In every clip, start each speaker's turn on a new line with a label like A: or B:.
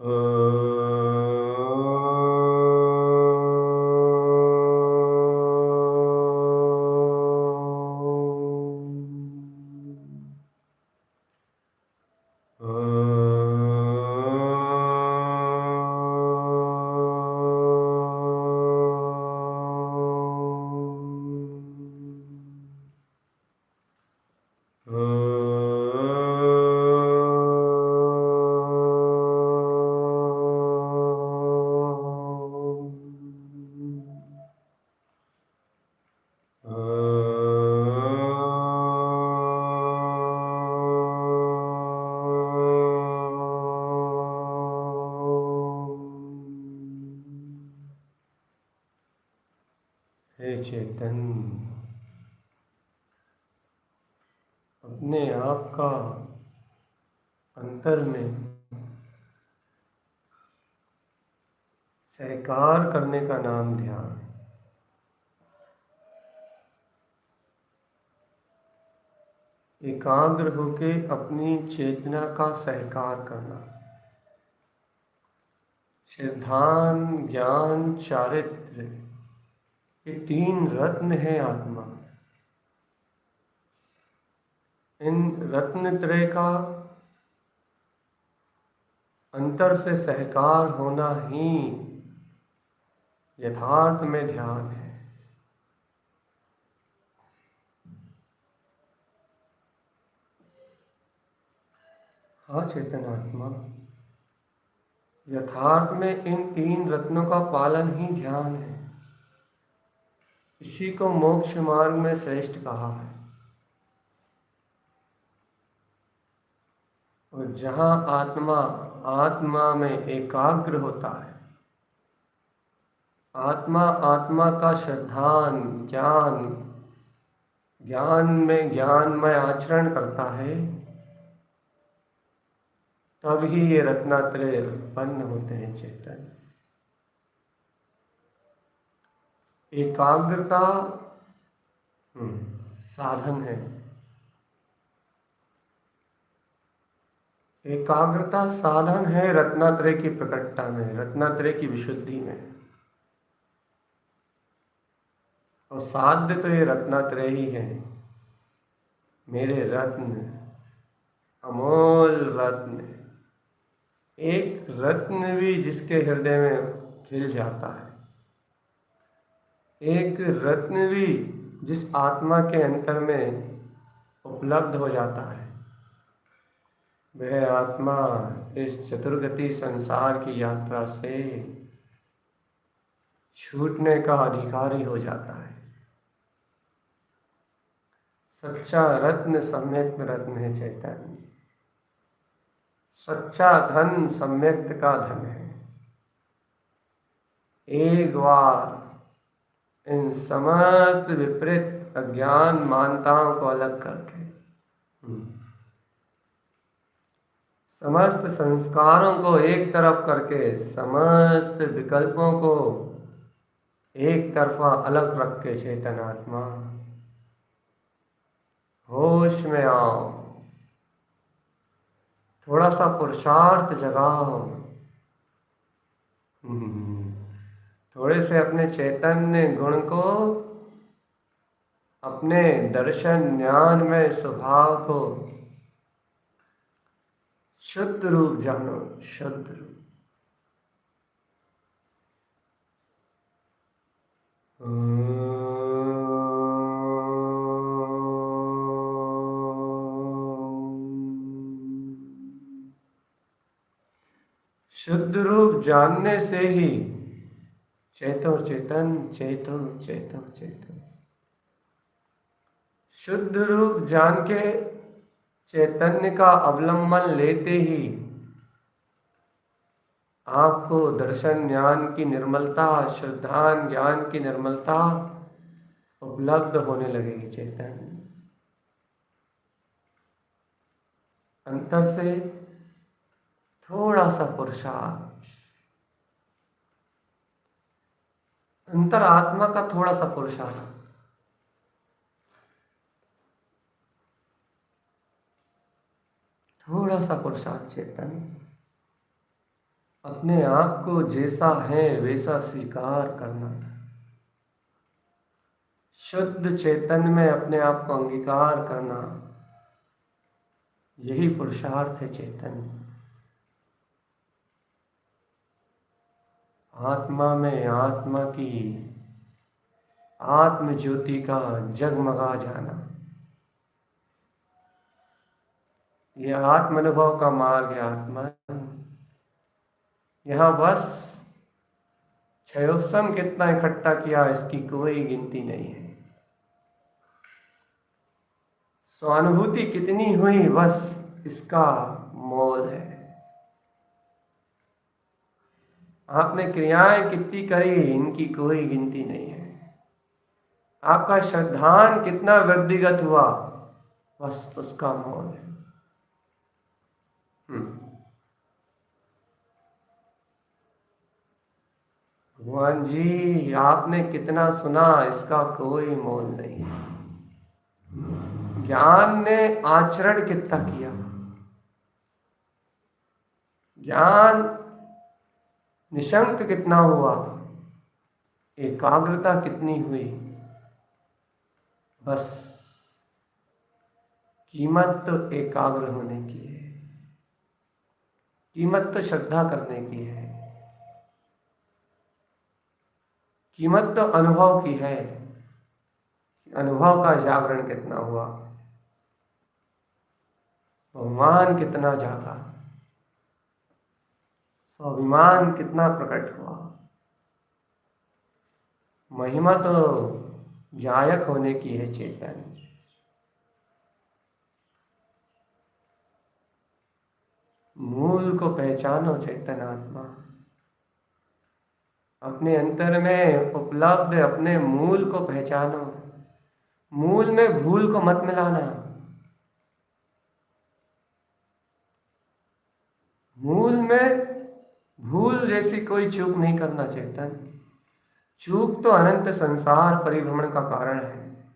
A: हे चेतन, अपने आप का अंतर में सहकार करने का नाम ध्यान। एकाग्र होके अपनी चेतना का सहकार करना। सिद्धांत, ज्ञान, चारित्र्य, ये तीन रत्न है आत्मा। इन रत्न त्रय का अंतर से सहकार होना ही यथार्थ में ध्यान है। हाँ चेतन आत्मा, यथार्थ में इन तीन रत्नों का पालन ही ध्यान है। इसी को मोक्ष मार्ग में श्रेष्ठ कहा है। और जहाँ आत्मा में एकाग्र होता है, आत्मा का श्रद्धान, ज्ञान में ज्ञानमय आचरण करता है, तभी ये रत्नात्रय उत्पन्न होते हैं चेतन। एकाग्रता साधन है। एकाग्रता साधन है रत्नात्रय की प्रकटता में, रत्नात्रय की विशुद्धि में। और साध्य तो ये रत्नात्रय ही है। मेरे रत्न, अमोल रत्न। एक रत्न भी जिसके हृदय में खिल जाता है, एक रत्न भी जिस आत्मा के अंतर में उपलब्ध हो जाता है, वह आत्मा इस चतुर्गति संसार की यात्रा से छूटने का अधिकारी हो जाता है। सच्चा रत्न सम्यक रत्न है चैतन्य। सच्चा धन सम्यक का धन है। एक बार इन समस्त विपरीत अज्ञान मान्यताओं को अलग करके, समस्त संस्कारों को एक तरफ करके, समस्त विकल्पों को एक तरफा अलग रख के चेतन आत्मा होश में आओ। थोड़ा सा पुरुषार्थ जगाओ। थोड़े से अपने चैतन्य गुण को, अपने दर्शन ज्ञान में स्वभाव को शुद्ध रूप जानो, शुद्ध रूप। शुद्ध रूप जानने से ही चेतो चेतन, चेतो चेतो चेतो। शुद्ध रूप जान के चैतन्य का अवलंबन लेते ही आपको दर्शन ज्ञान की निर्मलता, श्रद्धान ज्ञान की निर्मलता उपलब्ध होने लगेगी चेतन। अंतर से थोड़ा सा पुरुषार्थ, अंतर आत्मा का थोड़ा सा पुरुषार्थ, थोड़ा सा पुरुषार्थ चेतन। अपने आप को जैसा है वैसा स्वीकार करना, शुद्ध चैतन्य में अपने आप को अंगीकार करना, यही पुरुषार्थ है चैतन्य। आत्मा में आत्मा की आत्म ज्योति का जगमगा जाना, यह आत्म अनुभव का मार्ग है। आत्मा यहाँ बस क्षयोत्सम कितना इकट्ठा किया इसकी कोई गिनती नहीं है, स्वानुभूति कितनी हुई बस इसका मोल है। आपने क्रियाएं कितनी करी इनकी कोई गिनती नहीं है, आपका श्रद्धान कितना वृद्धिगत हुआ बस उसका मोल है। भगवान जी आपने कितना सुना इसका कोई मोल नहीं है, ज्ञान ने आचरण कितना किया, ज्ञान निशंक कितना हुआ, एकाग्रता कितनी हुई, बस कीमत तो एकाग्र होने की है, कीमत तो श्रद्धा करने की है, कीमत तो अनुभव की है, अनुभव का जागरण कितना हुआ, भगवान कितना जागा, स्वाभिमान कितना प्रकट हुआ। महिमा तो जायक होने की है चेतन। मूल को पहचानो चेतन आत्मा, अपने अंतर में उपलब्ध अपने मूल को पहचानो, मूल में भूल को मत मिलाना, मूल में भूल जैसी कोई चूक नहीं करना चेतन। चूक तो अनंत संसार परिभ्रमण का कारण है,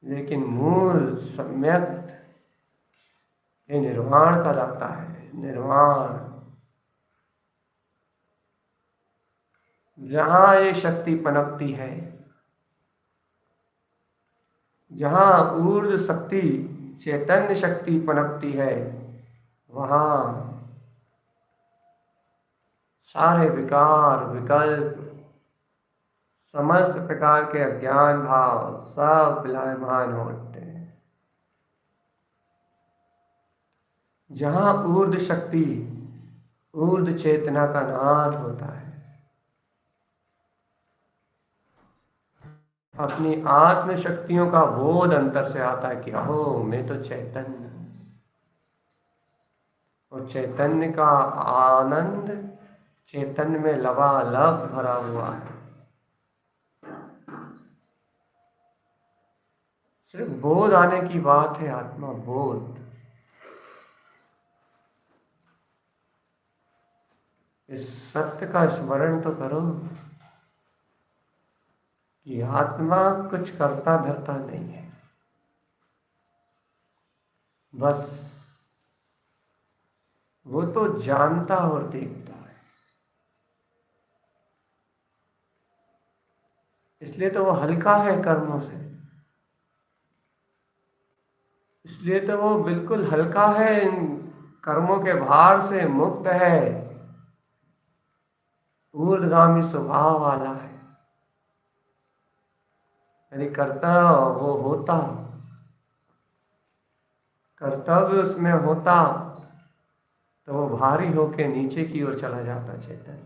A: लेकिन मूल सम्यक ये निर्वाण का दाता है। निर्वाण जहां ये शक्ति पनपती है, जहां ऊर्ध्व शक्ति चैतन्य शक्ति पनपती है, वहां सारे विकार विकल्प समस्त प्रकार के अज्ञान भाव सब विलायमान होते हैं। जहां ऊर्ध्व शक्ति ऊर्ध्व चेतना का नाद होता है, अपनी आत्म शक्तियों का बोध अंतर से आता है कि अहो मैं तो चैतन्य हूं, और चैतन्य का आनंद चैतन्य में लबालब भरा हुआ है। सिर्फ बोध आने की बात है, आत्मा बोध। इस सत्य का स्मरण तो करो कि आत्मा कुछ करता धरता नहीं है, बस वो तो जानता और देखता है। इसलिए तो वो हल्का है कर्मों से, इसलिए तो वो बिल्कुल हल्का है, इन कर्मों के भार से मुक्त है, ऊर्ध्वगामी स्वभाव वाला है। यदि करता वो होता, कर्तव्य उसमें होता, तो वो भारी होके नीचे की ओर चला जाता चेतन,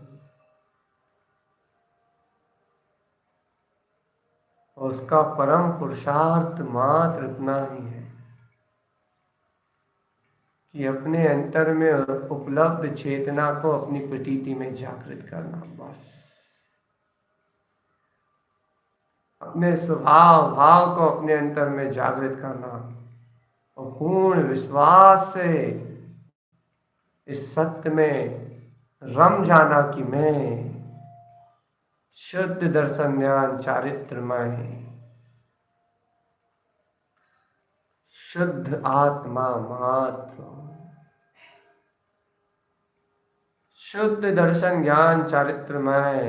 A: और उसका परम पुरुषार्थ मात्र इतना ही है कि अपने अंतर में उपलब्ध चेतना को अपनी प्रतीति में जागृत करना, बस अपने स्वभाव भाव को अपने अंतर में जागृत करना, और पूर्ण विश्वास से इस सत्य में रम जाना कि मैं शुद्ध दर्शन ज्ञान चारित्रमय शुद्ध आत्मा मात्र हूं। शुद्ध दर्शन ज्ञान चारित्रमय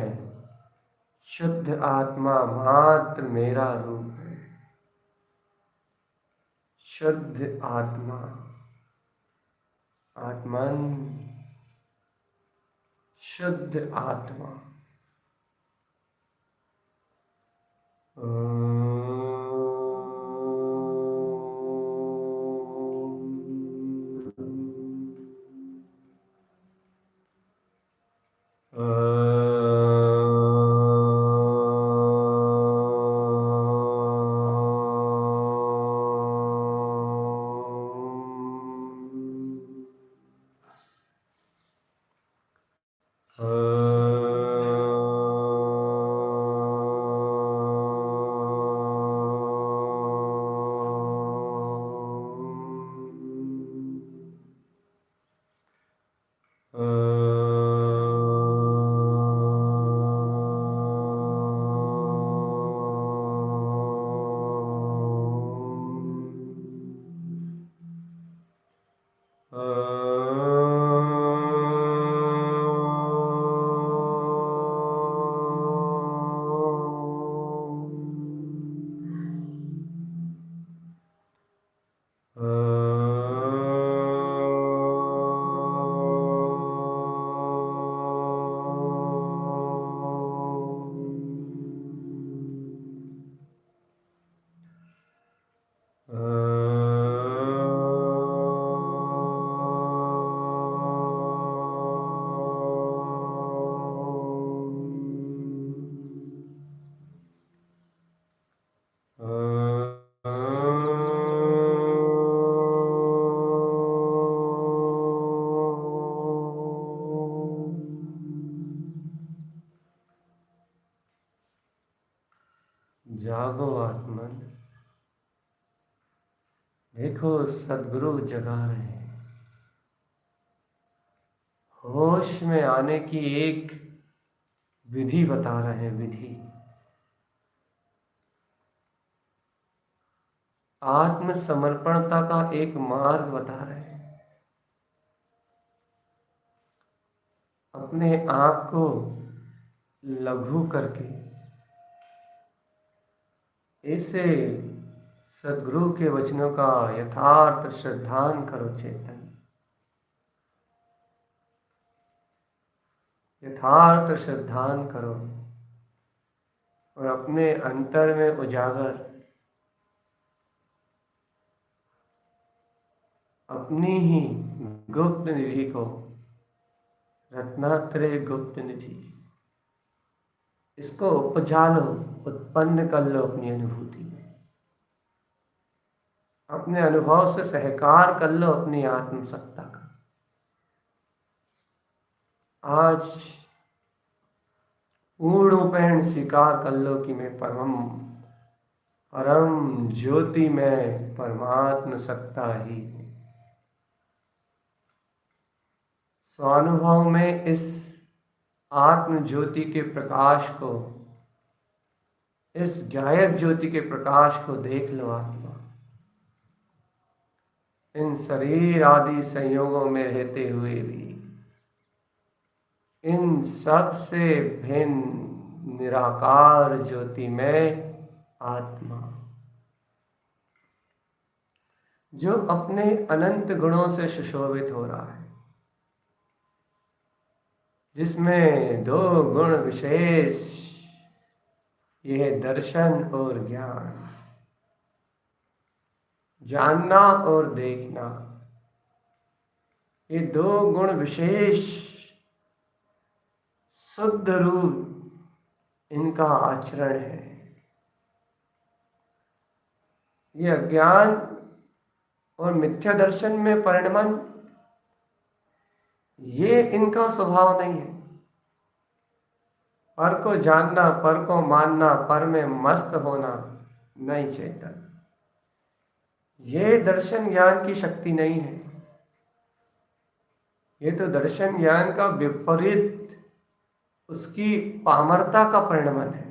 A: शुद्ध आत्मा मात्र मेरा रूप है। शुद्ध आत्मा, आत्मन, शुद्ध आत्मा। जागो आत्मन, देखो सद्गुरु जगा रहे हैं। होश में आने की एक विधि बता रहे हैं, विधि। आत्मसमर्पणता का एक मार्ग बता रहे हैं। अपने आप को लघु करके ऐसे सद्गुरु के वचनों का यथार्थ श्रद्धान करो चेतन। यथार्थ श्रद्धान करो और अपने अंतर में उजागर अपनी ही गुप्त निधि को, रत्नात्रय गुप्त निधि, इसको उपजा लो, उत्पन्न कर लो अपनी अनुभूति में। अपने अनुभव से सहकार कर लो अपनी आत्मसत्ता का। आज पूर्ण रूपेण स्वीकार कर लो कि मैं परम ज्योति में परमात्म सत्ता ही हूँ। स्वानुभव में इस आत्म ज्योति के प्रकाश को, इस गायक ज्योति के प्रकाश को देख लो आत्मा। इन शरीर आदि संयोगों में रहते हुए भी इन सब से भिन्न निराकार ज्योति में आत्मा, जो अपने अनंत गुणों से सुशोभित हो रहा है, जिसमें दो गुण विशेष, यह दर्शन और ज्ञान, जानना और देखना, ये दो गुण विशेष शुद्ध रूप इनका आचरण है। ये अज्ञान और मिथ्या दर्शन में परिणमन, ये इनका स्वभाव नहीं है। पर को जानना, पर को मानना, पर में मस्त होना नहीं चेतन, ये दर्शन ज्ञान की शक्ति नहीं है। ये तो दर्शन ज्ञान का विपरीत, उसकी पामरता का परिणमन है।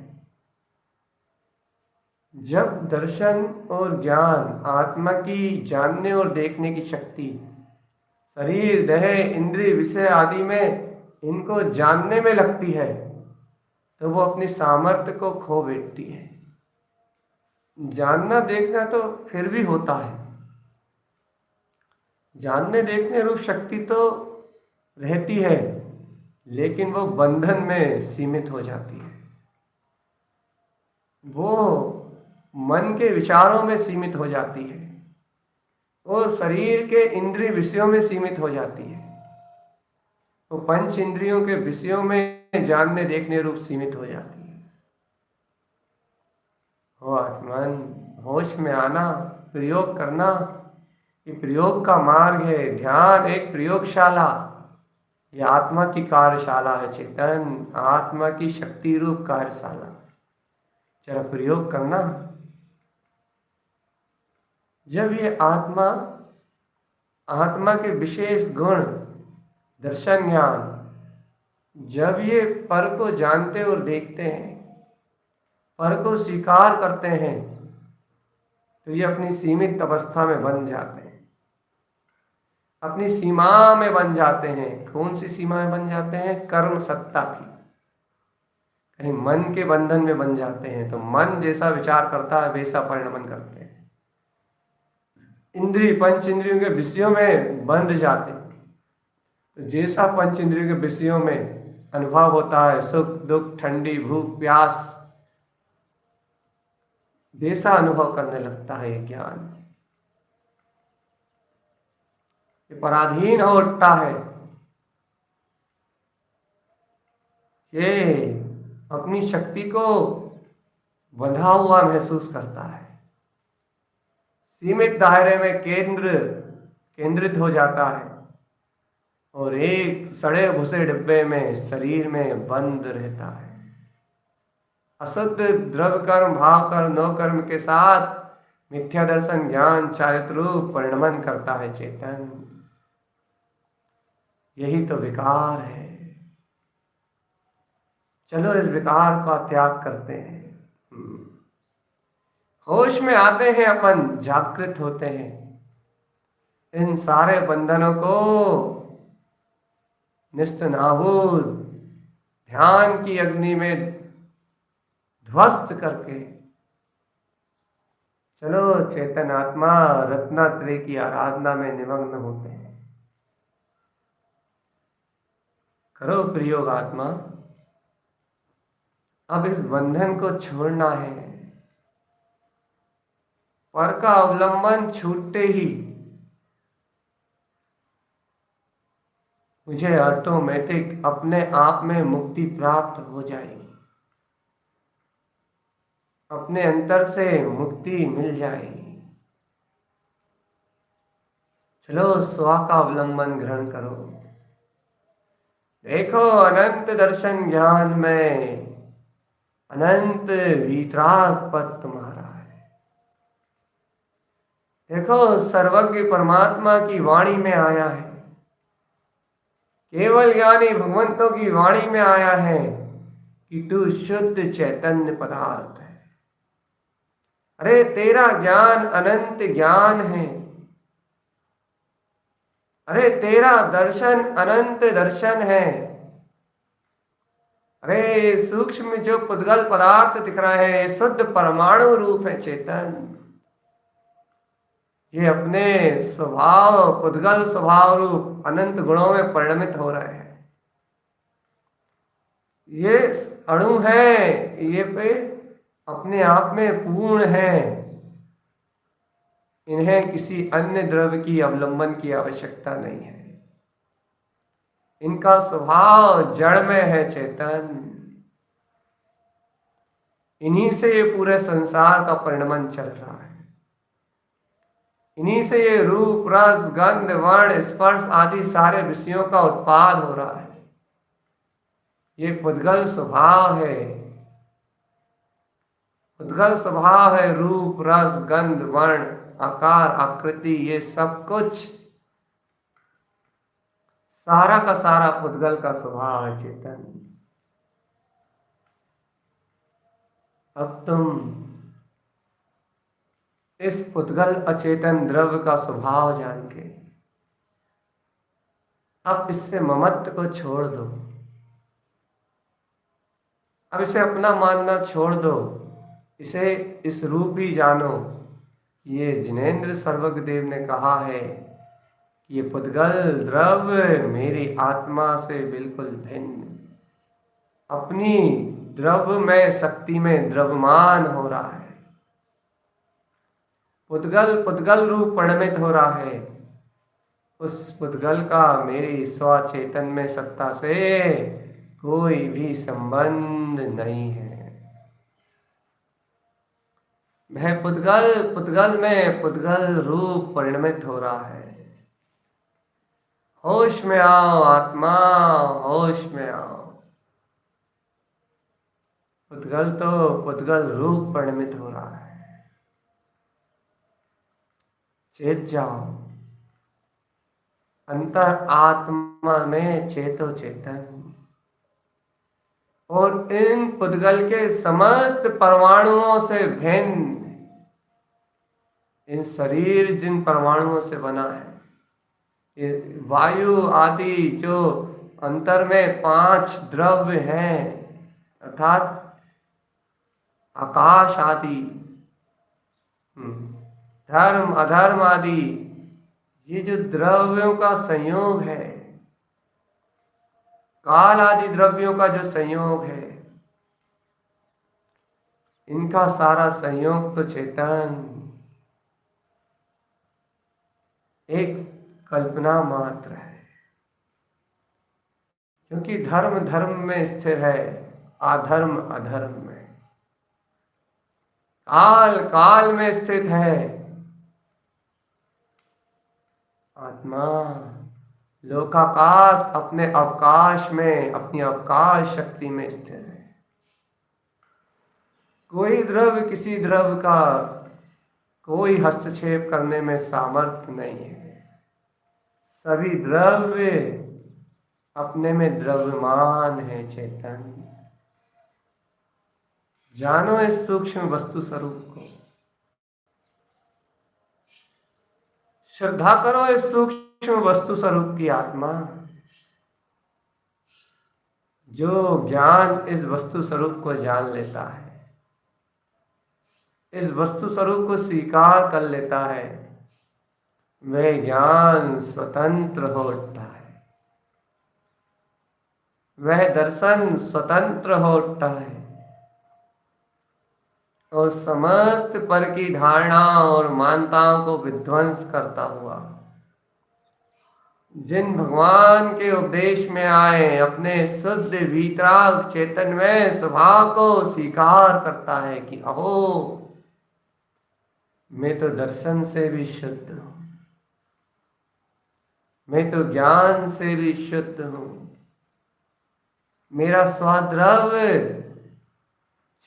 A: जब दर्शन और ज्ञान, आत्मा की जानने और देखने की शक्ति शरीर, देह, इंद्रिय, विषय आदि में इनको जानने में लगती है तो वो अपनी सामर्थ्य को खो बैठती है। जानना देखना तो फिर भी होता है, जानने देखने रूप शक्ति तो रहती है, लेकिन वो बंधन में सीमित हो जाती है, वो मन के विचारों में सीमित हो जाती है, वो शरीर के इंद्रिय विषयों में सीमित हो जाती है, वो पंच इंद्रियों के विषयों में जानने देखने रूप सीमित हो जाती है। हो आत्मन, होश में आना, प्रयोग करना, ये प्रयोग का मार्ग है। ध्यान एक प्रयोगशाला, ये आत्मा की कार्यशाला है चेतन, आत्मा की शक्ति रूप कार्यशाला। जरा प्रयोग करना। जब ये आत्मा, आत्मा के विशेष गुण, दर्शन ज्ञान, जब ये पर को जानते और देखते हैं, पर को स्वीकार करते हैं, तो ये अपनी सीमित अवस्था में बन जाते हैं, अपनी सीमा में बन जाते हैं। कौन सी सीमा में बन जाते हैं? कर्म सत्ता की। कहीं मन के बंधन में बन जाते हैं, तो मन जैसा विचार करता है वैसा परिणमन करते हैं। इंद्रिय पंच इंद्रियों के विषयों में बंध जाते हैं, तो जैसा पंच इंद्रियों के विषयों में अनुभव होता है, सुख दुख, ठंडी भूख प्यास, वैसा अनुभव करने लगता है ये ज्ञान। ये पराधीन हो उठता है, ये अपनी शक्ति को बंधा हुआ महसूस करता है, सीमित दायरे में केंद्रित हो जाता है, और एक सड़े भुसे डिब्बे में शरीर में बंद रहता है। अशुद्ध द्रव्य कर्म, भाव कर्म, नो कर्म के साथ मिथ्या दर्शन ज्ञान चारित्र रूप परिणमन करता है चेतन। यही तो विकार है। चलो इस विकार का त्याग करते हैं, होश में आते हैं, अपन जागृत होते हैं, इन सारे बंधनों को निस्तनाबूद ध्यान की अग्नि में ध्वस्त करके चलो चेतन आत्मा रत्नात्रय की आराधना में निमग्न होते हैं। करो प्रयोग आत्मा, अब इस बंधन को छोड़ना है। पर का अवलंबन छूटते ही मुझे ऑटोमेटिक अपने आप में मुक्ति प्राप्त हो जाएगी, अपने अंतर से मुक्ति मिल जाएगी। चलो स्व का अवलंबन ग्रहण करो। देखो अनंत दर्शन ज्ञान में अनंत वीतराग पद तुम्हारा है। देखो सर्वज्ञ परमात्मा की वाणी में आया है, केवल ज्ञानी भगवंतों की वाणी में आया है कि तू शुद्ध चैतन्य पदार्थ है। अरे तेरा ज्ञान अनंत ज्ञान है, अरे तेरा दर्शन अनंत दर्शन है। अरे सूक्ष्म जो पुद्गल पदार्थ दिख रहा है, ये शुद्ध परमाणु रूप है चेतन। ये अपने स्वभाव, पुद्गल स्वभाव रूप अनंत गुणों में परिणमित हो रहे हैं। ये अणु है, ये पे अपने आप में पूर्ण है, इन्हें किसी अन्य द्रव्य की अवलंबन की आवश्यकता नहीं है। इनका स्वभाव जड़ में है चेतन। इन्हीं से ये पूरे संसार का परिणमन चल रहा है, इन्हीं से ये रूप रस गंध वर्ण स्पर्श आदि सारे विषयों का उत्पाद हो रहा है। ये पुद्गल स्वभाव है, पुद्गल स्वभाव है। रूप रस गंध वर्ण आकार आकृति, ये सब कुछ सारा का सारा पुद्गल का स्वभाव है चेतन। अब तुम इस पुद्गल अचेतन द्रव्य का स्वभाव जान के अब इससे ममत्व को छोड़ दो। अब इसे अपना मानना छोड़ दो, इसे इस रूप ही जानो। ये जिनेंद्र सर्वज्ञदेव ने कहा है कि ये पुद्गल द्रव्य मेरी आत्मा से बिल्कुल भिन्न, अपनी द्रव्य में शक्ति में द्रव्यमान हो रहा है। पुद्गल पुद्गल रूप परिणमित हो रहा है। उस पुद्गल का मेरी स्वचेतन में सत्ता से कोई भी संबंध नहीं है। वह पुद्गल पुद्गल में पुद्गल रूप परिणमित हो रहा है। होश में आओ आत्मा, होश में आओ। पुद्गल तो पुद्गल रूप परिणमित हो रहा है। चेत जाओ, अंतर आत्मा में चेतो चेतन। और इन पुद्गल के समस्त परमाणुओं से भिन्न इन शरीर जिन परमाणुओं से बना है, ये वायु आदि जो अंतर में 5 द्रव्य हैं, अर्थात आकाश आदि, धर्म अधर्म आदि, ये जो द्रव्यों का संयोग है, काल आदि द्रव्यों का जो संयोग है, इनका सारा संयोग तो चेतन एक कल्पना मात्र है। क्योंकि धर्म धर्म में स्थिर है, अधर्म अधर्म में, काल काल में स्थित है। आत्मा लोकाकाश अपने अवकाश में, अपनी अवकाश शक्ति में स्थिर है। कोई द्रव्य किसी द्रव्य का कोई हस्तक्षेप करने में सामर्थ्य नहीं है। सभी द्रव्य अपने में द्रव्यमान है चेतन। जानो इस सूक्ष्म वस्तु स्वरूप को, श्रद्धा करो इस सूक्ष्म वस्तु स्वरूप की आत्मा। जो ज्ञान इस वस्तु स्वरूप को जान लेता है, इस वस्तु स्वरूप को स्वीकार कर लेता है, वह ज्ञान स्वतंत्र हो उठता है, वह दर्शन स्वतंत्र हो उठता है और समस्त पर की धारणा और मान्यताओं को विध्वंस करता हुआ जिन भगवान के उपदेश में आए, अपने शुद्ध वीतराग चेतन में स्वभाव को स्वीकार करता है कि अहो, मैं तो दर्शन से भी शुद्ध हूं, मैं तो ज्ञान से भी शुद्ध हूं, मेरा स्वाद्रव्य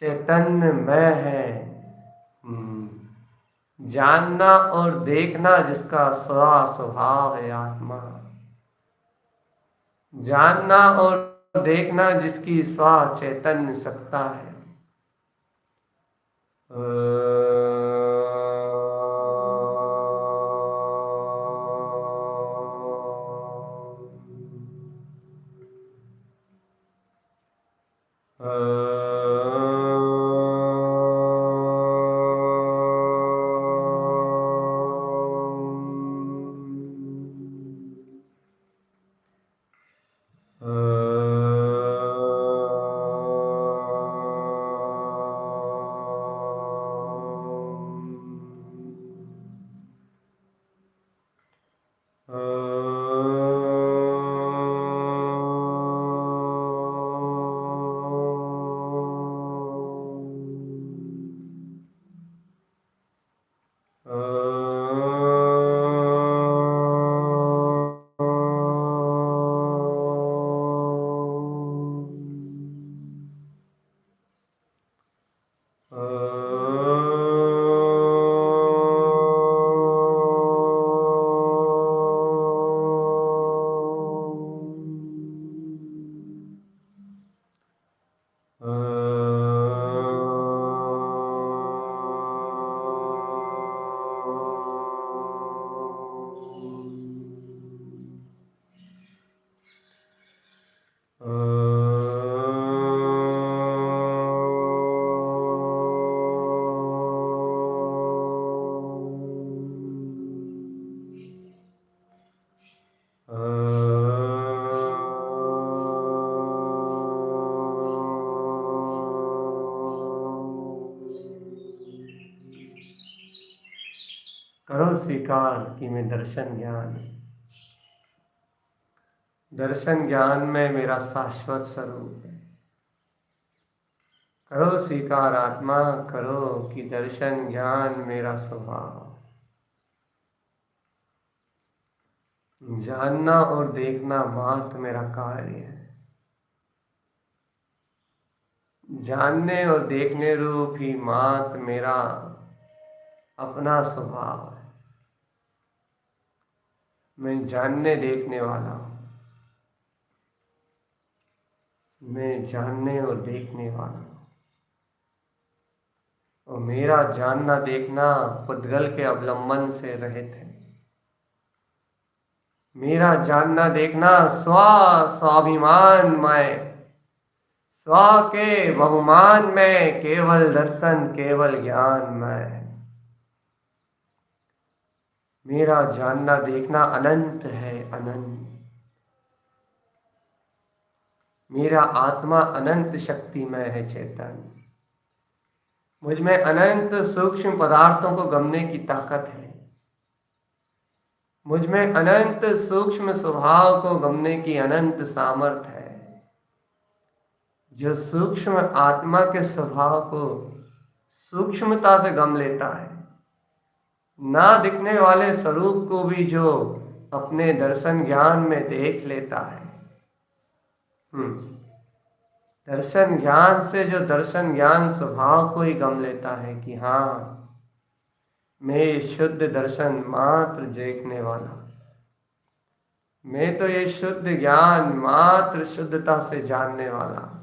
A: चैतन्य मैं है। जानना और देखना जिसका स्वभाव है आत्मा, जानना और देखना जिसकी स्व चैतन्य सत्ता है। स्वीकार कि मैं दर्शन ज्ञान में मेरा शाश्वत स्वरूप है। करो स्वीकार आत्मा, करो कि दर्शन ज्ञान मेरा स्वभाव। जानना और देखना मात्र मेरा कार्य है। जानने और देखने रूप ही मात्र मेरा अपना स्वभाव है। मैं जानने देखने वाला हूँ, मैं जानने और देखने वाला हूँ, और मेरा जानना देखना पुद्गल के अवलंबन से रहित है। मेरा जानना देखना स्वाभिमानमय, स्व के बहुमान में केवल दर्शन, केवल ज्ञानमय है। मेरा जानना देखना अनंत है, अनंत। मेरा आत्मा अनंत शक्तिमय है, चैतन्य। मुझ में अनंत सूक्ष्म पदार्थों को गमने की ताकत है। मुझ में अनंत सूक्ष्म स्वभाव को गमने की अनंत सामर्थ्य है, जो सूक्ष्म आत्मा के स्वभाव को सूक्ष्मता से गम लेता है। ना दिखने वाले स्वरूप को भी जो अपने दर्शन ज्ञान में देख लेता है। दर्शन ज्ञान से जो दर्शन ज्ञान स्वभाव को ही गम लेता है कि हाँ, मैं शुद्ध दर्शन मात्र देखने वाला, मैं तो ये शुद्ध ज्ञान मात्र शुद्धता से जानने वाला,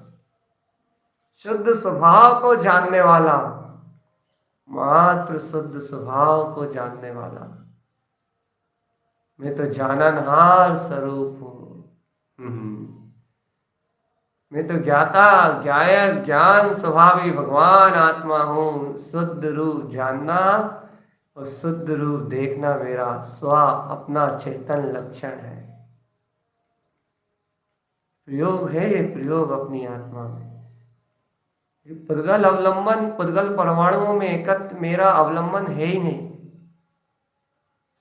A: शुद्ध स्वभाव को जानने वाला, मात्र शुद्ध स्वभाव को जानने वाला। मैं तो जाननहार स्वरूप हूँ। मैं तो ज्ञाता ज्ञायक ज्ञान स्वभावी भगवान आत्मा हूँ। शुद्ध रूप जानना और शुद्ध रूप देखना मेरा स्व अपना चेतन लक्षण है। प्रयोग है ये, प्रयोग अपनी आत्मा में। पुद्गल अवलंबन, पुद्गल परमाणुओं में एकत्व मेरा अवलंबन है ही नहीं।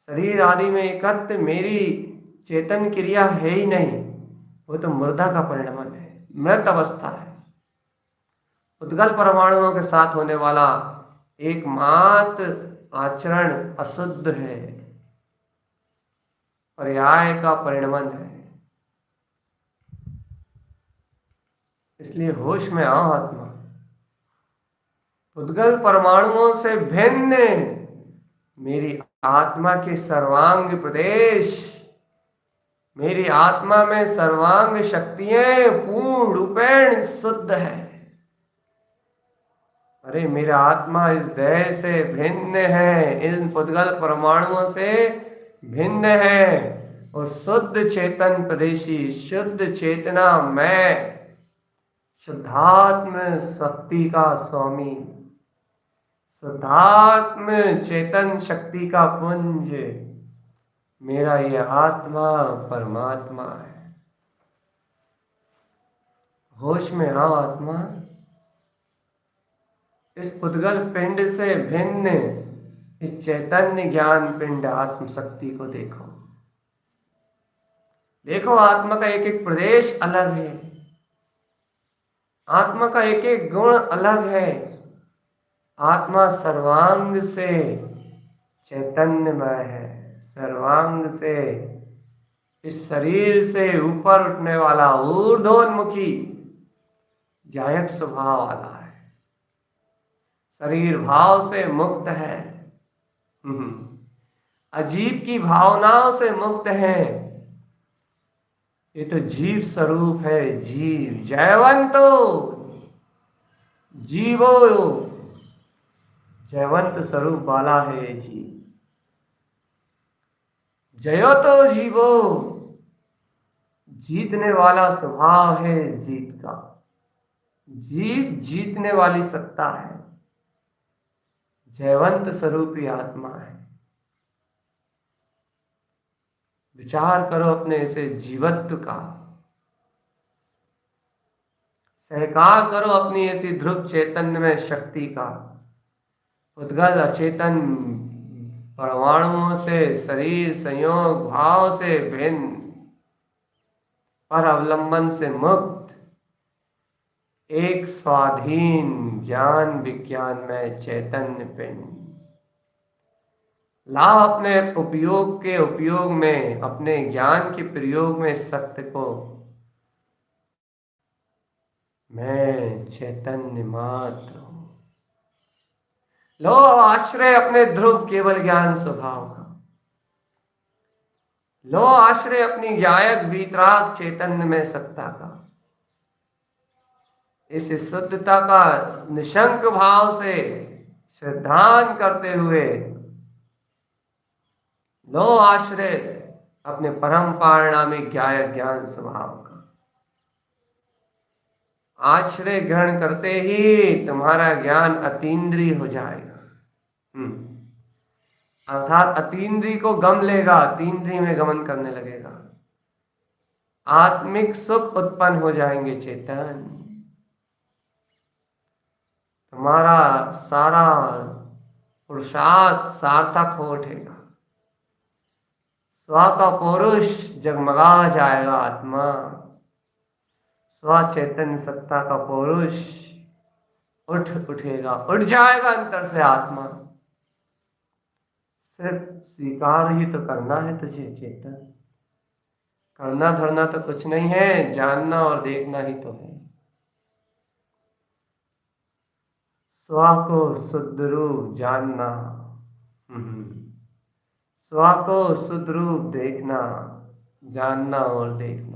A: शरीर आदि में एकत्व मेरी चेतन क्रिया है ही नहीं। वो तो मुर्दा का परिणमन है, मृत अवस्था है। पुद्गल परमाणुओं के साथ होने वाला एकमात्र आचरण अशुद्ध है, पर्याय का परिणमन है। इसलिए होश में आओ आत्मा। पुद्गल परमाणुओं से भिन्न मेरी आत्मा के सर्वांग प्रदेश, मेरी आत्मा में सर्वांग शक्तियां पूर्ण रूपेण शुद्ध है। अरे मेरा आत्मा इस देह से भिन्न है, इन पुद्गल परमाणुओं से भिन्न है, और शुद्ध चेतन प्रदेशी, शुद्ध चेतना मैं, शुद्धात्म शक्ति का स्वामी, शुद्धात्म चेतन शक्ति का पुंज मेरा ये आत्मा परमात्मा है। होश में आओ आत्मा। इस पुद्गल पिंड से भिन्न इस चैतन्य ज्ञान पिंड आत्म शक्ति को देखो। देखो आत्मा का एक एक प्रदेश अलग है, आत्मा का एक एक गुण अलग है। आत्मा सर्वांग से चैतन्यमय है, सर्वांग से इस शरीर से ऊपर उठने वाला ऊर्ध्वोन्मुखी ज्ञायक स्वभाव वाला है, शरीर भाव से मुक्त है, अजीब की भावनाओं से मुक्त है। ये तो जीव स्वरूप है, जीव जयवंतो जीवो, जयवंत स्वरूप वाला है जीव। जयो तो जीवो, जीतने वाला स्वभाव है जीत का। जीव जीतने वाली सत्ता है, जयवंत स्वरूपी आत्मा है। विचार करो अपने इसे जीवत्व का, सहकार करो अपनी ऐसी ध्रुव चैतन्य में शक्ति का। उद्गल अचेतन परमाणुओं से शरीर संयोग भाव से भिन्न, पर अवलंबन से मुक्त, एक स्वाधीन ज्ञान विज्ञान में चैतन्य पिंड। ला अपने उपयोग में, अपने ज्ञान के प्रयोग में सत्य को, मैं चैतन्य मात्र हूं। लो आश्रय अपने ध्रुव केवल ज्ञान स्वभाव का, लो आश्रय अपनी गायक वीतराग चैतन्य में सत्ता का। इस शुद्धता का निशंक भाव से श्रद्धान करते हुए लो आश्रय अपने परम पारणामी गायक ज्ञान स्वभाव का। आश्रय ग्रहण करते ही तुम्हारा ज्ञान अतीन्द्रिय हो जाएगा। अर्थात अतीन्द्रिय को गम लेगा, अतीन्द्रिय में गमन करने लगेगा। आत्मिक सुख उत्पन्न हो जाएंगे चेतन। तुम्हारा सारा पुरुषार्थ सार्थक हो उठेगा। स्व का पुरुष जगमगा जाएगा। आत्मा स्व चैतन्य सत्ता का पुरुष उठेगा, उठ जाएगा अंतर से। आत्मा सिर्फ स्वीकार ही तो करना है तुझे चेतन। करना धरना तो कुछ नहीं है, जानना और देखना ही तो है। स्व को शुद्ध रूप जानना, स्व को शुद्ध रूप देखना, जानना और देखना।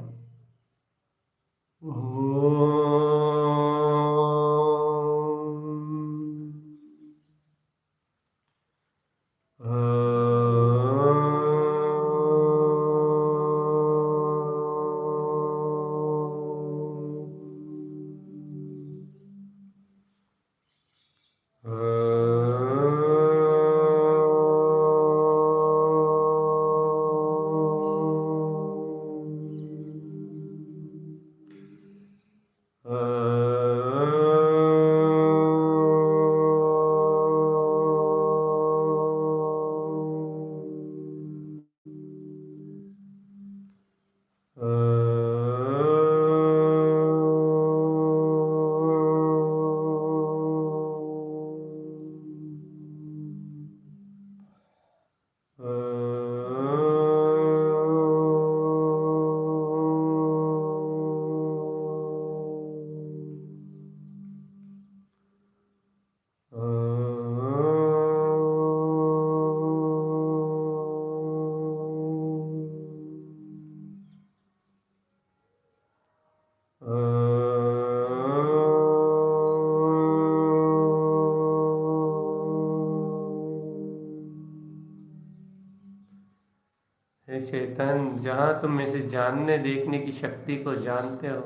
A: चेतन, जहां तुम इसे जानने देखने की शक्ति को जानते हो,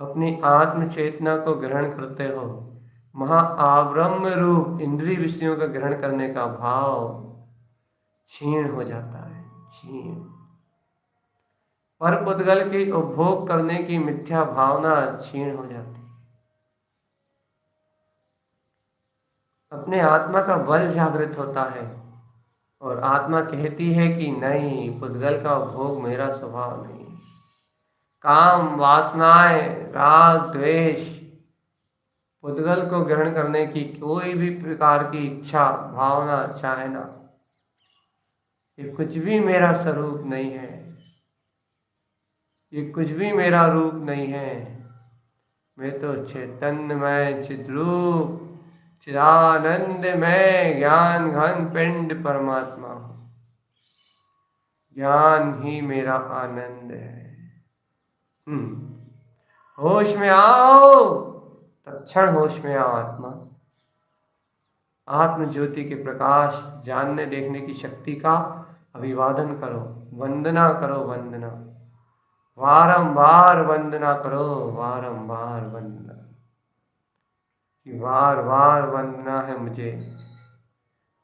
A: अपनी आत्म चेतना को ग्रहण करते हो, वहां आब्रह्म रूप इंद्रिय विषयों का ग्रहण करने का भाव क्षीण हो जाता है। क्षीण पर पुद्गल की उपभोग करने की मिथ्या भावना क्षीण हो जाती है। अपने आत्मा का बल जागृत होता है और आत्मा कहती है कि नहीं, पुद्गल का उपभोग मेरा स्वभाव नहीं। काम, वासनाएं, राग, द्वेष, पुद्गल को ग्रहण करने की कोई भी प्रकार की इच्छा, भावना, चाहना, ये कुछ भी मेरा स्वरूप नहीं है, ये कुछ भी मेरा रूप नहीं है। मैं तो चैतन्यमय चिद्रूप चिदानंद में ज्ञान घन पिंड परमात्मा हूं। ज्ञान ही मेरा आनंद है। होश में आओ, तत्क्षण होश में आओ। आत्मा आत्म ज्योति के प्रकाश जानने देखने की शक्ति का अभिवादन करो, वंदना करो। वंदना वारंबार वंदना करो, वारंबार वंदना। कि बार बार वंदना है मुझे,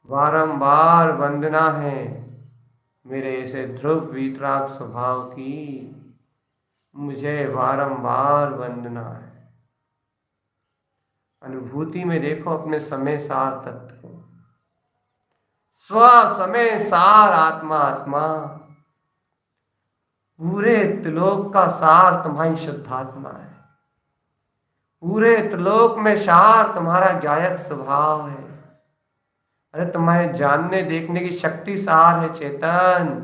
A: वारंबार वंदना है मेरे ऐसे ध्रुव वीतराग स्वभाव की। मुझे वारंबार वंदना है। अनुभूति में देखो अपने समय सार तत्व को। स्व समय सार आत्मा आत्मा, पूरे त्रिलोक का सार तुम्हारी शुद्धात्मा है। पूरे त्रिलोक में सार तुम्हारा गायक स्वभाव है। अरे तुम्हारे जानने देखने की शक्ति सार है चेतन।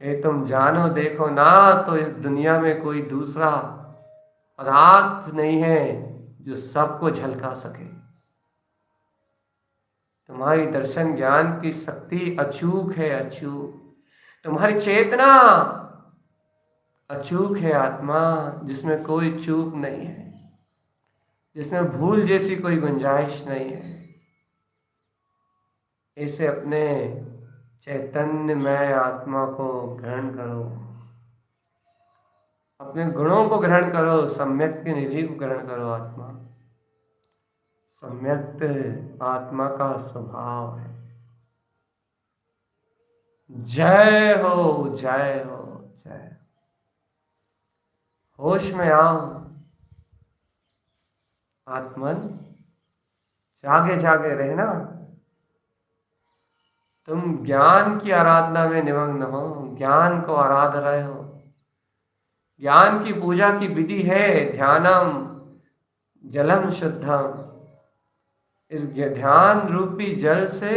A: ये तुम जानो देखो ना तो इस दुनिया में कोई दूसरा पदार्थ नहीं है जो सबको झलका सके। तुम्हारी दर्शन ज्ञान की शक्ति अचूक है, अचूक। तुम्हारी चेतना अचूक है आत्मा, जिसमें कोई चूक नहीं है, जिसमें भूल जैसी कोई गुंजाइश नहीं है। इसे अपने चैतन्यमय आत्मा को ग्रहण करो, अपने गुणों को ग्रहण करो, सम्यक की निधि को ग्रहण करो। आत्मा सम्यक्त आत्मा का स्वभाव है। जय हो, जय हो, जय। होश में आओ आत्मन, जागे जागे रहना। तुम ज्ञान की आराधना में निमग्न हो, ज्ञान को आराध रहे हो। ज्ञान की पूजा की विधि है ध्यानम जलम शुद्धम। इस ध्यान रूपी जल से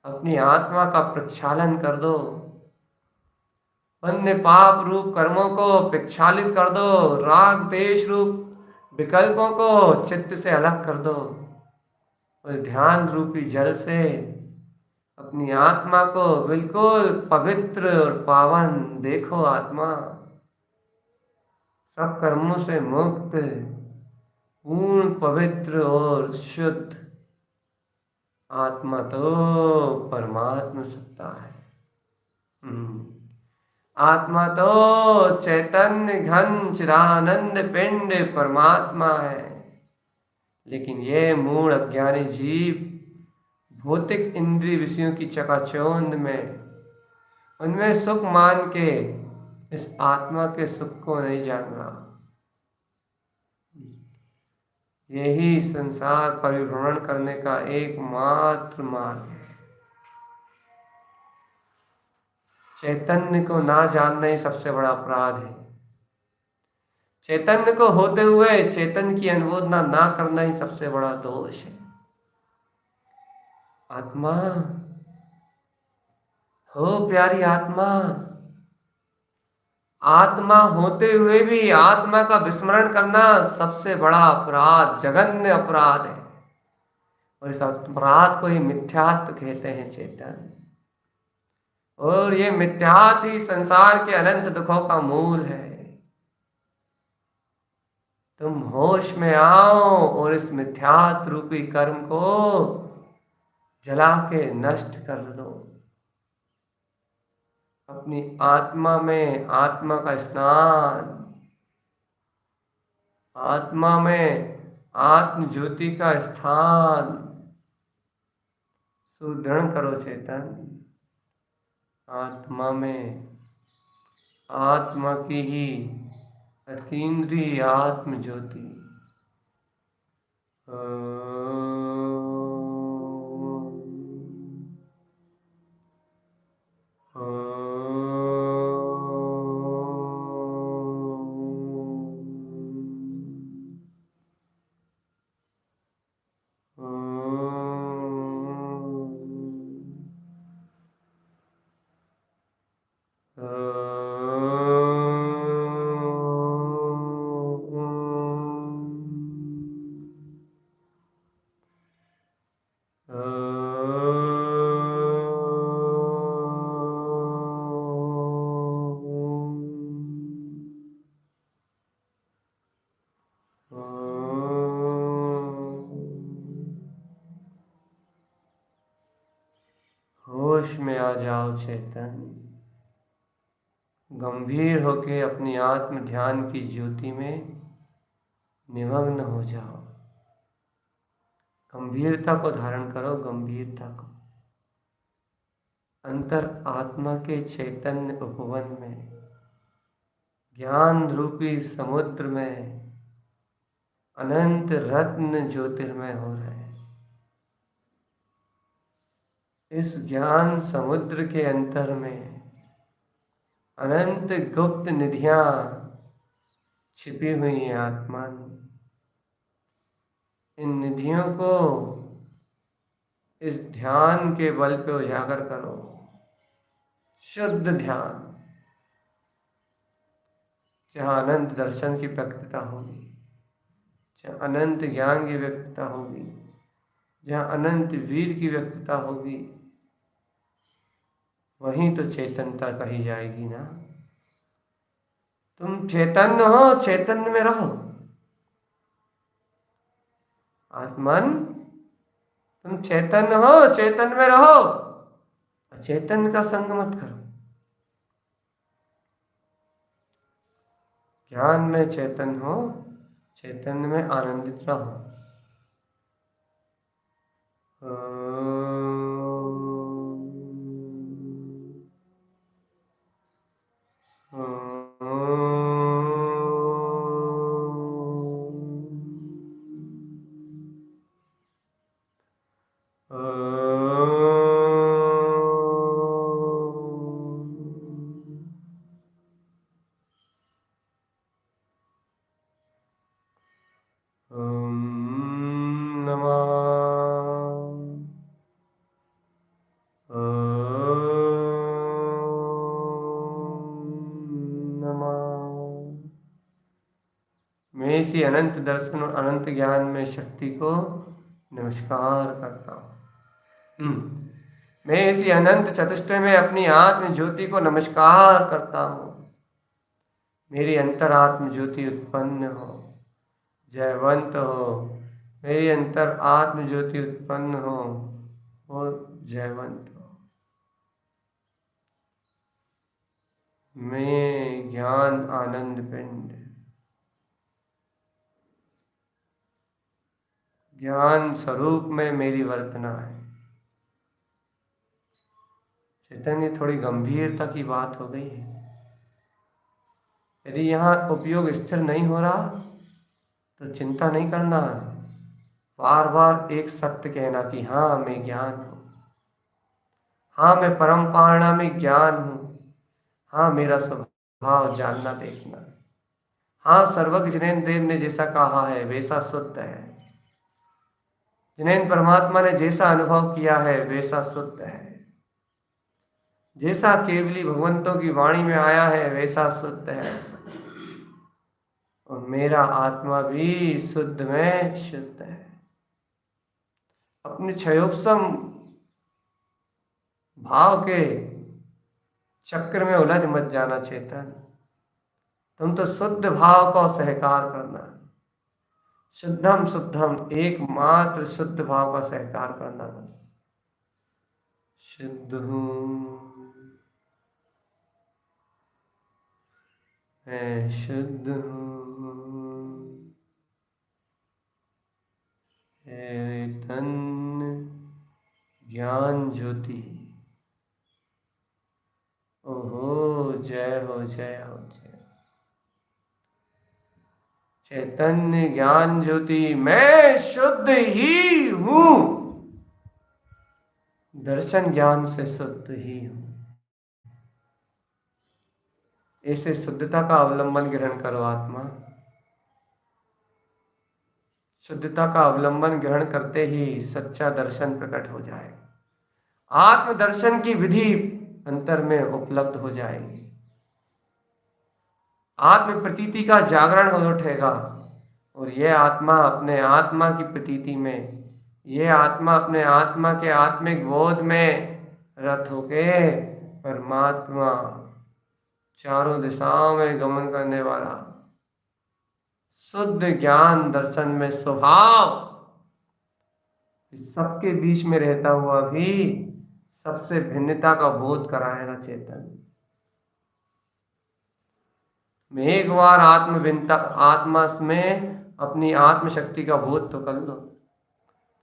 A: अपनी आत्मा का प्रक्षालन कर दो। अन्य पाप रूप कर्मों को प्रक्षालित कर दो। राग देश रूप विकल्पों को चित्त से अलग कर दो। उस ध्यान रूपी जल से अपनी आत्मा को बिल्कुल पवित्र और पावन देखो। आत्मा सब कर्मों से मुक्त, पूर्ण पवित्र और शुद्ध आत्मा तो परमात्मा सत्ता है। आत्मा तो चैतन्य घन चिदानंद पिंड परमात्मा है। लेकिन ये मूढ़ अज्ञानी जीव भौतिक इंद्रिय विषयों की चकाचौंध में, उनमें सुख मान के इस आत्मा के सुख को नहीं जान रहा। यही संसार परिभ्रमण करने का एकमात्र मार्ग है। चैतन्य को ना जानना ही सबसे बड़ा अपराध है। चैतन्य को होते हुए चैतन्य की अनुमोदना ना करना ही सबसे बड़ा दोष है। आत्मा हो प्यारी आत्मा, आत्मा होते हुए भी आत्मा का विस्मरण करना सबसे बड़ा अपराध, जघन्य अपराध है। और इस अपराध को ही मिथ्यात्व कहते हैं चेतन। और ये मिथ्यात्व ही संसार के अनंत दुखों का मूल है। तुम होश में आओ और इस मिथ्यात्व रूपी कर्म को जला के नष्ट कर दो। अपनी आत्मा में आत्मा का स्नान, आत्मा में आत्म ज्योति का स्थान सुदृढ़ करो चेतन। आत्मा में आत्मा की ही अतीन्द्रिय आत्म ज्योति। होश में आ जाओ चेतन। गंभीर होके अपनी आत्म ध्यान की ज्योति में निमग्न हो जाओ। गंभीरता को धारण करो, गंभीरता को। अंतर आत्मा के चैतन्य उपवन में, ज्ञान रूपी समुद्र में अनंत रत्न ज्योतिर्मय हो रहे हैं। इस ज्ञान समुद्र के अंतर में अनंत गुप्त निधियां छिपी हुई हैं आत्मा। इन निधियों को इस ध्यान के बल पे उजागर करो, शुद्ध ध्यान, जहाँ अनंत दर्शन की व्यक्तता होगी, जहाँ अनंत ज्ञान की व्यक्तता होगी, जहाँ अनंत वीर की व्यक्तता होगी, वहीं तो चेतनता कही जाएगी ना। तुम चैतन्य हो, चैतन्य में रहो। आत्मन, तुम चैतन्य हो, चैतन्य में रहो, चैतन्य का संग मत करो। ज्ञान में चैतन्य हो, चैतन्य में आनंदित रहो। मैं इसी अनंत दर्शन और अनंत ज्ञान में शक्ति को नमस्कार करता हूँ। मैं इसी अनंत चतुष्टय में अपनी आत्म ज्योति को नमस्कार करता हूँ। मेरी अंतरात्म ज्योति उत्पन्न हो, जयवंत हो। मेरी अंतर आत्म ज्योति उत्पन्न हो और जयवंत हो। मैं ज्ञान आनंद पिंड, ज्ञान स्वरूप में मेरी वर्तना है। चैतन्य, थोड़ी गंभीरता की बात हो गई है। यदि यहाँ उपयोग स्थिर नहीं हो रहा तो चिंता नहीं करना, बार बार एक सत्य कहना कि हाँ मैं ज्ञान हूँ, हाँ मैं परम पारिणामिक ज्ञान हूँ, हाँ मेरा स्वभाव जानना देखना, हाँ सर्वज्ञ जिनेन्द्र देव ने जैसा कहा है वैसा शुद्ध है, जिनेन्द्र परमात्मा ने जैसा अनुभव किया है वैसा शुद्ध है, जैसा केवली भगवंतों की वाणी में आया है वैसा शुद्ध है, और मेरा आत्मा भी शुद्ध में शुद्ध है। अपने क्षयोपम भाव के चक्र में उलझ मत जाना चेतन। तुम तो शुद्ध भाव को सहकार करना, शुद्धम शुद्धम, एकमात्र शुद्ध भाव का सहकार करना। बस शुद्ध हूँ मैं, शुद्ध हूँ, तन ज्ञान ज्योति। ओहो, जय हो जय हो जय। चैतन्य ज्ञान ज्योति, मैं शुद्ध ही हूँ, दर्शन ज्ञान से शुद्ध ही हूँ। ऐसे शुद्धता का अवलंबन ग्रहण करो आत्मा। शुद्धता का अवलंबन ग्रहण करते ही सच्चा दर्शन प्रकट हो जाएगा। आत्मदर्शन की विधि अंतर में उपलब्ध हो जाएगी। आत्म प्रतीति का जागरण हो उठेगा और यह आत्मा अपने आत्मा की प्रतीति में, यह आत्मा अपने आत्मा के आत्मिक बोध में रत होके परमात्मा चारों दिशाओं में गमन करने वाला शुद्ध ज्ञान दर्शन में स्वभाव, सबके बीच में रहता हुआ भी सबसे भिन्नता का बोध कराएगा चेतन। मैं एक बार आत्मा में अपनी आत्मशक्ति का बोध तो कर लो।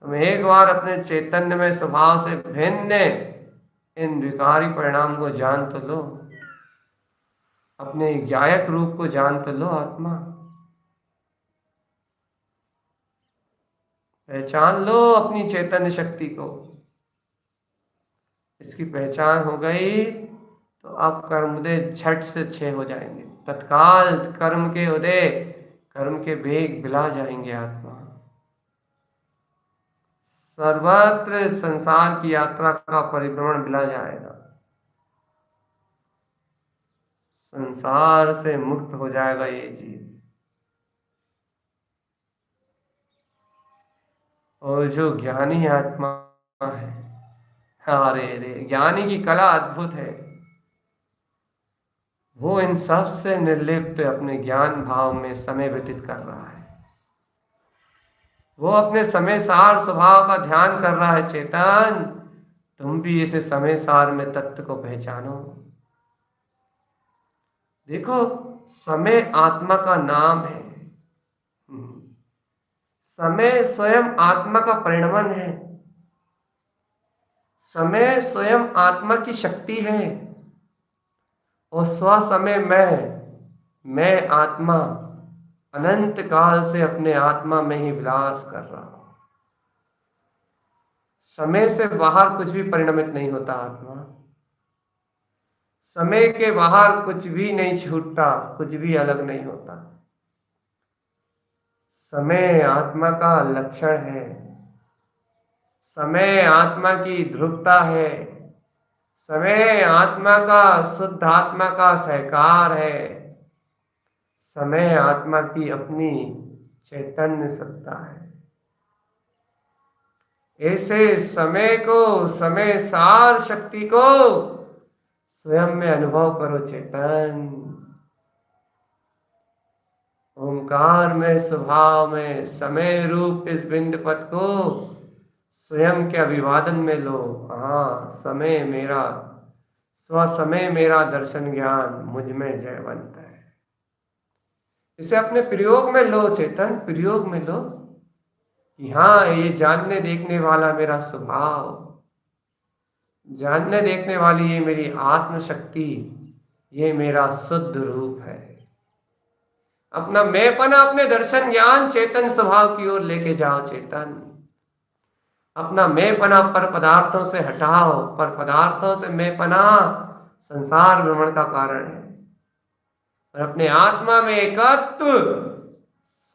A: तुम एक बार अपने चैतन्य में स्वभाव से भिन्न इन विकारी परिणाम को जान तो लो, अपने ज्ञायक रूप को जान तो लो। आत्मा पहचान लो अपनी चैतन्य शक्ति को। इसकी पहचान हो गई तो आप कर्मोदय झट से क्षय हो जाएंगे। तत्काल कर्म के उदय, कर्म के वेग बिला जाएंगे आत्मा। सर्वत्र संसार की यात्रा का परिभ्रमण बिला जाएगा। संसार से मुक्त हो जाएगा ये जीव। और जो ज्ञानी आत्मा है, अरे रे, ज्ञानी की कला अद्भुत है। वो इन सब से निर्लिप्त अपने ज्ञान भाव में समय व्यतीत कर रहा है। वो अपने समय सार स्वभाव का ध्यान कर रहा है। चेतन, तुम भी इसे समय सार में तत्व को पहचानो। देखो, समय आत्मा का नाम है। समय स्वयं आत्मा का परिणमन है। समय स्वयं आत्मा की शक्ति है। और स्व समय मैं आत्मा अनंत काल से अपने आत्मा में ही विलास कर रहा हूं। समय से बाहर कुछ भी परिणमित नहीं होता आत्मा। समय के बाहर कुछ भी नहीं छूटता, कुछ भी अलग नहीं होता। समय आत्मा का लक्षण है। समय आत्मा की ध्रुवता है। समय आत्मा का, शुद्ध आत्मा का सहकार है। समय आत्मा की अपनी चैतन्य सत्ता है। ऐसे समय को, समय सार शक्ति को स्वयं में अनुभव करो चेतन। ओंकार में, स्वभाव में समय रूप इस बिंद पथ को स्वयं के अभिवादन में लो। हाँ, समय मेरा, स्व समय मेरा दर्शन ज्ञान मुझ में जयवंत है। इसे अपने प्रयोग में लो चेतन, प्रयोग में लो कि हाँ, ये जानने देखने वाला मेरा स्वभाव, जानने देखने वाली ये मेरी आत्मशक्ति, ये मेरा शुद्ध रूप है। अपना मैंपना, अपने दर्शन ज्ञान चेतन स्वभाव की ओर लेके जाओ चेतन। अपना मैंपना पर पदार्थों से हटाओ। पर पदार्थों से मैंपना संसार भ्रमण का कारण है। और अपने आत्मा में एकत्व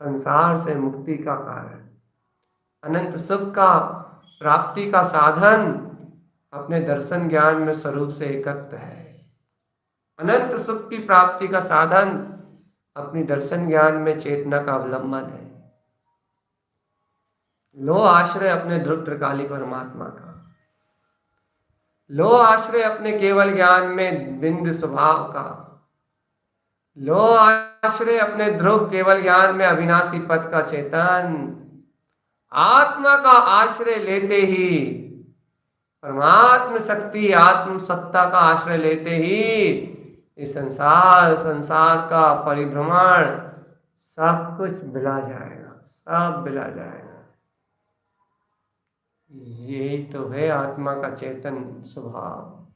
A: संसार से मुक्ति का कारण, अनंत सुख का प्राप्ति का साधन अपने दर्शन ज्ञान में स्वरूप से एकत्व है। अनंत सुख की प्राप्ति का साधन अपनी दर्शन ज्ञान में चेतना का अवलंबन है। लो आश्रय अपने ध्रुव त्रिकाली परमात्मा का। लो आश्रय अपने केवल ज्ञान में बिंद स्वभाव का। लो आश्रय अपने ध्रुव केवल ज्ञान में अविनाशी पद का चेतन। आत्मा का आश्रय लेते ही, परमात्म शक्ति आत्म सत्ता का आश्रय लेते ही इस संसार का परिभ्रमण सब कुछ बिला जाएगा, सब बिला जाएगा। यही तो है आत्मा का चेतन स्वभाव।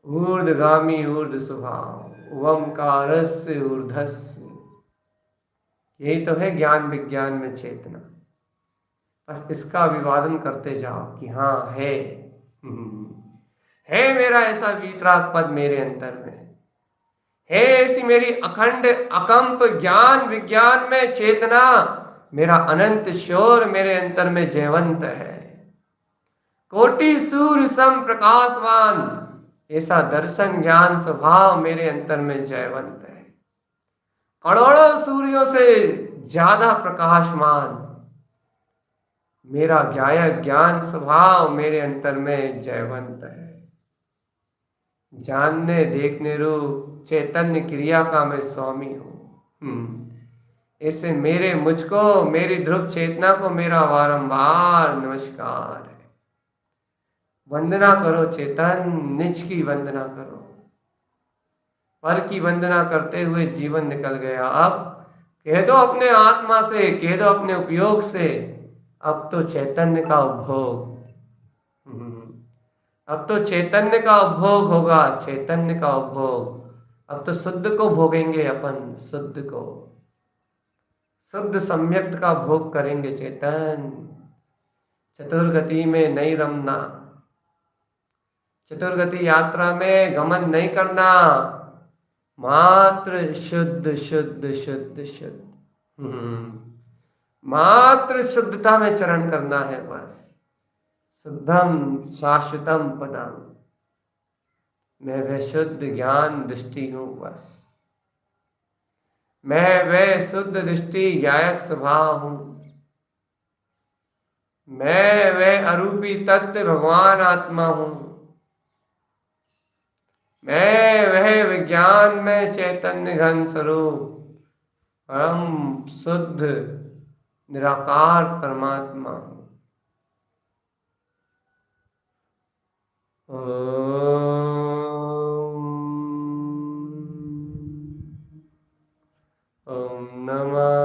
A: ऊर्ध्वगामी ऊर्ध्व स्वभाव, ओंकारस्य ऊर्ध्वस्य। यही तो है ज्ञान विज्ञान में चेतना। बस इसका अभिवादन करते जाओ कि हाँ है मेरा ऐसा वीतराग पद मेरे अंतर में है। ऐसी मेरी अखंड अकंप ज्ञान विज्ञान में चेतना, मेरा अनंत शोर मेरे अंतर में जयवंत है। कोटि सूर्य सम प्रकाशवान, ऐसा दर्शन ज्ञान स्वभाव मेरे अंतर में जयवंत है। करोड़ों सूर्यों से ज्यादा प्रकाशमान मेरा गायक ज्ञान स्वभाव मेरे अंतर में जयवंत है। जानने देखने रूप चैतन्य क्रिया का मैं स्वामी हूँ। इससे मेरे मुझको, मेरी ध्रुव चेतना को मेरा बारंबार नमस्कार है। वंदना करो चेतन, निज की वंदना करो। पर की वंदना करते हुए जीवन निकल गया। अब कह दो अपने आत्मा से, कह दो अपने उपयोग से, अब तो चैतन्य का उपभोग, अब तो चैतन्य का उपभोग होगा, चैतन्य का उपभोग। अब तो शुद्ध को भोगेंगे अपन, शुद्ध को, शुद्ध सम्यक्त का भोग करेंगे चेतन। चतुर्गति में नहीं रमना, चतुर्गति यात्रा में घमंड नहीं करना, मात्र शुद्ध शुद्ध शुद्ध शुद्ध, मात्र शुद्धता में चरण करना है बस। शुद्धम शाश्वतम पदम, मैं वह शुद्ध ज्ञान दृष्टि हूँ बस, मैं वह शुद्ध दृष्टि गायक स्वभाव हूँ, मैं वह अरूपी तत्व भगवान आत्मा हूँ, मैं वह विज्ञान में चैतन्य घन स्वरूप परम शुद्ध निराकार परमात्मा हूँ। ओम नमः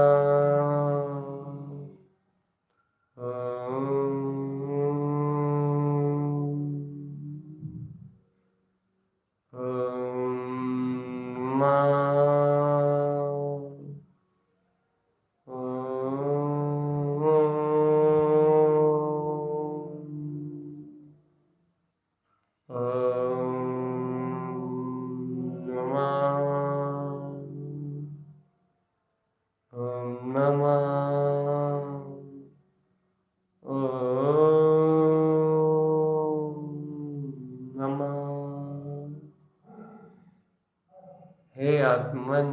A: हे आत्मन,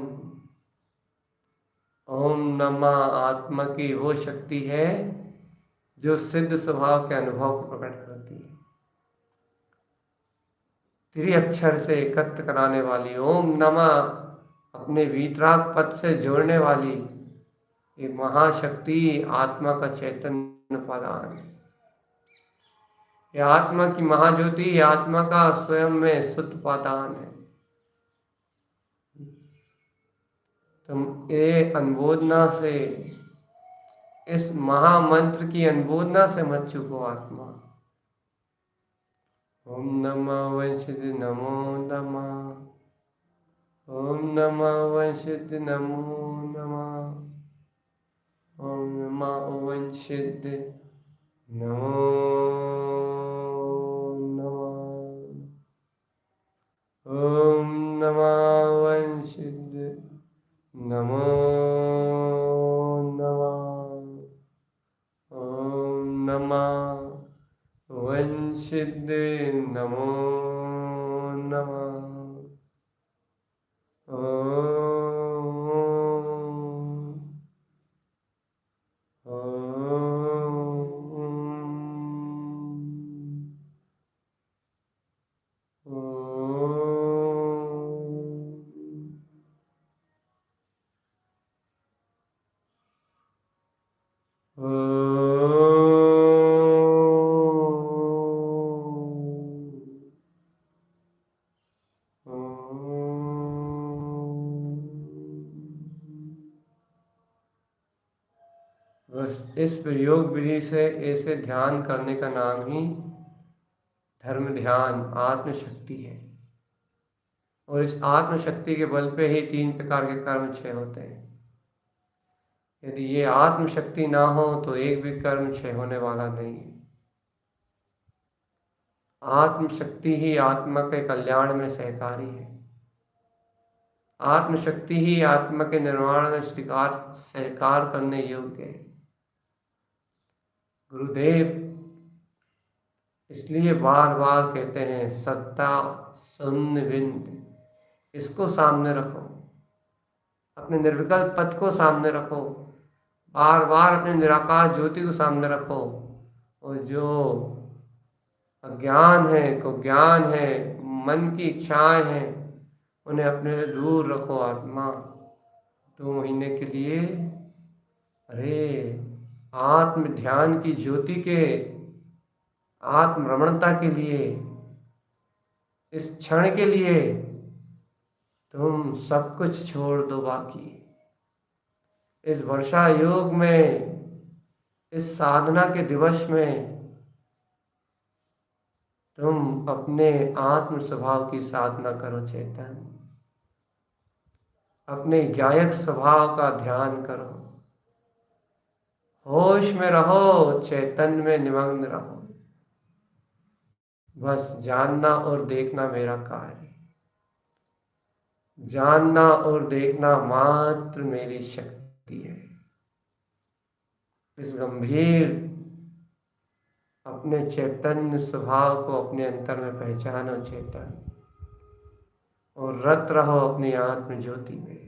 A: ओम नमः आत्मा की वो शक्ति है जो सिद्ध स्वभाव के अनुभव को प्रकट करती है, त्रिअक्षर से एकत्र कराने वाली, ओम नमः अपने वीतराग पद से जोड़ने वाली ये महाशक्ति आत्मा का चैतन्य उपादान है। ये आत्मा की महाज्योति, ये आत्मा का स्वयं में शुद्ध उपादान है। तुम ये अनुबोधना से, इस महामंत्र की अनुबोधना से मत चुको आत्मा। ओम नमः वंशित नमो नमः, ओम नमः वंशित नमो नमः, ओम नमः वंशित नमो नमः, ओम नमः वंशित नमो नमः, ओम नमः वंशित नमो नमः, बस इस योग विधि से ऐसे ध्यान करने का नाम ही धर्म ध्यान आत्मशक्ति है। और इस आत्मशक्ति के बल पे ही 3 प्रकार के कर्म क्षय होते हैं। यदि ये आत्मशक्ति ना हो तो एक भी कर्म क्षय होने वाला नहीं है। आत्मशक्ति ही आत्मा के कल्याण में सहकारी है। आत्मशक्ति ही आत्मा के निर्माण में सहकार करने योग्य है। गुरुदेव इसलिए बार बार कहते हैं सत्ता शून्य बिंद, इसको सामने रखो, अपने निर्विकल्प पद को सामने रखो, बार बार अपने निराकार ज्योति को सामने रखो, और जो अज्ञान है को ज्ञान है, मन की इच्छाएं हैं, उन्हें अपने से दूर रखो। आत्मा 2 महीने के लिए अरे आत्म ध्यान की ज्योति के आत्म रमणता के लिए, इस क्षण के लिए तुम सब कुछ छोड़ दो। बाकी इस वर्षा योग में, इस साधना के दिवस में तुम अपने आत्म स्वभाव की साधना करो। चेतन अपने गायक स्वभाव का ध्यान करो, होश में रहो, चैतन्य में निमग्न रहो। बस जानना और देखना मेरा कार्य है। जानना और देखना मात्र मेरी शक्ति है। इस गंभीर अपने चैतन्य स्वभाव को अपने अंतर में पहचानो चेतन, और रत रहो अपनी आत्म ज्योति में।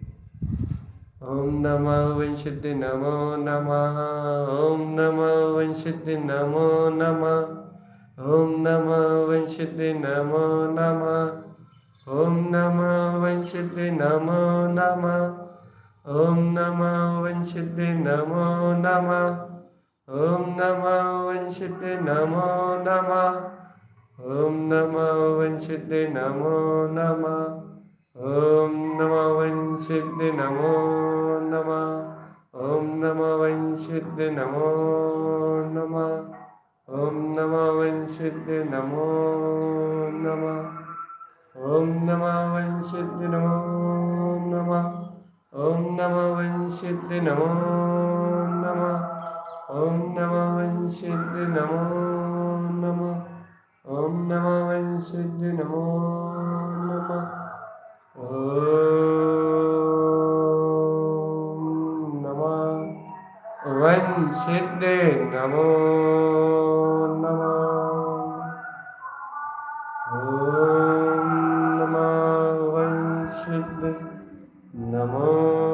A: ओम नमः विंशति नमो नमः। ओम नमः विंशति नमो नमः। ओम नमः विंशति नमो नमः। ओम नमः विंशति नमो नमः। ओम नमः विंशति नमो नमः। ओम नमः विंशति नमो नमः। ओम नमः विंशति नमो नमः। ओम नमः विंशति नमो नमः। ओम नमः विंशति नमो नमः। ओम नमः विंशति नमो नमः। ओम नमः विंशति नमो नमः। ओम नमः विंशति नमो नमः। ओम नमः विंशति नमो नमः। ओम नमः विंशति नमो नमः। ओम नमः विंशति नमो नमः।